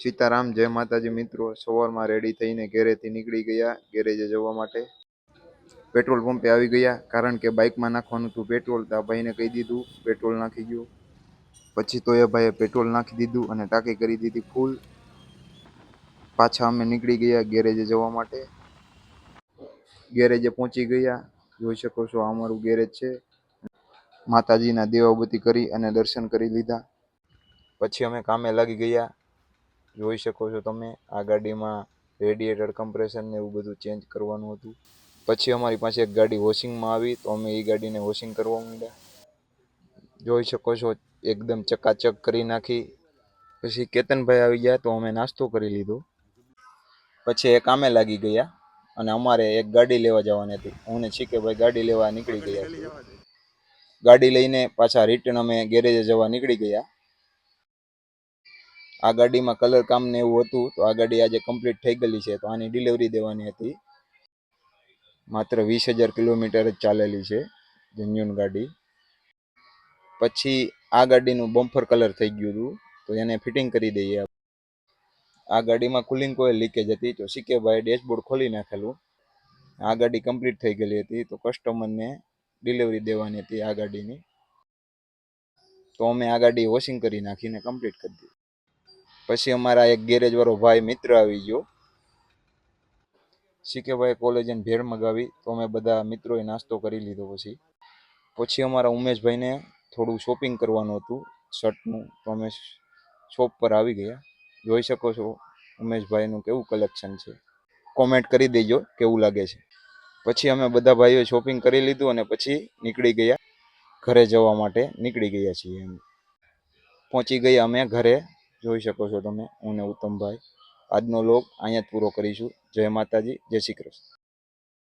સીતારામ, જય માતાજી મિત્રો। સવારમાં રેડી થઈને ઘરેથી નીકળી ગયા ગેરેજે જવા માટે। પેટ્રોલ પંપે આવી ગયા કારણ કે બાઇકમાં નાખવાનું હતું પેટ્રોલ। તો આ ભાઈને કહી દીધું, પેટ્રોલ નાખી ગયો। પછી તો એ ભાઈએ પેટ્રોલ નાખી દીધું અને ટાંકી કરી દીધી ફૂલ। પાછા અમે નીકળી ગયા ગેરેજે જવા માટે। ગેરેજે પહોંચી ગયા। જોઈ શકો છો આ અમારું ગેરેજ છે। માતાજીના દીવાબત્તી કરી અને દર્શન કરી લીધા। પછી અમે કામે લાગી ગયા। જોઈ શકો છો તમે આ ગાડીમાં રેડિએટર કમ્પ્રેસર ને એવું બધું ચેન્જ કરવાનું હતું। પછી અમારી પાસે એક ગાડી વોશિંગમાં આવી તો અમે એ ગાડીને વોશિંગ કરવા માંડ્યા। જોઈ શકો છો એકદમ ચકાચક કરી નાખી। પછી કેતનભાઈ આવી ગયા તો અમે નાસ્તો કરી લીધો। પછી એ કામે લાગી ગયા અને અમારે એક ગાડી લેવા જવાની હતી। હું ને શીકેભાઈ ગાડી લેવા નીકળી ગયા છીએ। ગાડી લઈને પાછા રિટર્ન અમે ગેરેજે જવા નીકળી ગયા। આ ગાડીમાં કલર કામ ને એવું હતું તો આ ગાડી આજે કમ્પ્લીટ થઈ ગયેલી છે તો આની ડિલિવરી દેવાની હતી। માત્ર 20,000 કિલોમીટર જ ચાલેલી છે જેન્યુન ગાડી। પછી આ ગાડીનું બમ્પર કલર થઈ ગયું હતું તો એને ફિટિંગ કરી દઈએ। આ ગાડીમાં કુલિંગ કોઇલ લીકેજ હતી તો શીકેભાઈ ડેશબોર્ડ ખોલી નાખેલું। આ ગાડી કમ્પ્લીટ થઈ ગયેલી હતી તો કસ્ટમરને ડિલિવરી દેવાની હતી આ ગાડીની। તો અમે આ ગાડી વોશિંગ કરી નાખીને કમ્પ્લીટ કરી દીધી। પછી અમારા એક ગેરેજ વાળો ભાઈ મિત્ર આવી ગયો। શીકેભાઈ કોલેજને ભેળ મગાવી તો અમે બધા મિત્રોએ નાસ્તો કરી લીધો। પછી અમારા ઉમેશભાઈને થોડું શોપિંગ કરવાનું હતું શર્ટનું તો અમે શોપ પર આવી ગયા। જોઈ શકો છો ઉમેશભાઈનું કેવું કલેક્શન છે। કોમેન્ટ કરી દેજો કેવું લાગે છે। પછી અમે બધા ભાઈઓએ શોપિંગ કરી લીધું અને પછી નીકળી ગયા ઘરે જવા માટે નીકળી ગયા છીએ। એમ પહોંચી ગયા અમે ઘરે। જોઈ શકો છો તમે હું ને ઉત્તમભાઈ। આજનો વ્લોગ અહીંયા જ પૂરો કરીશું। જય માતાજી, જય શ્રી કૃષ્ણ।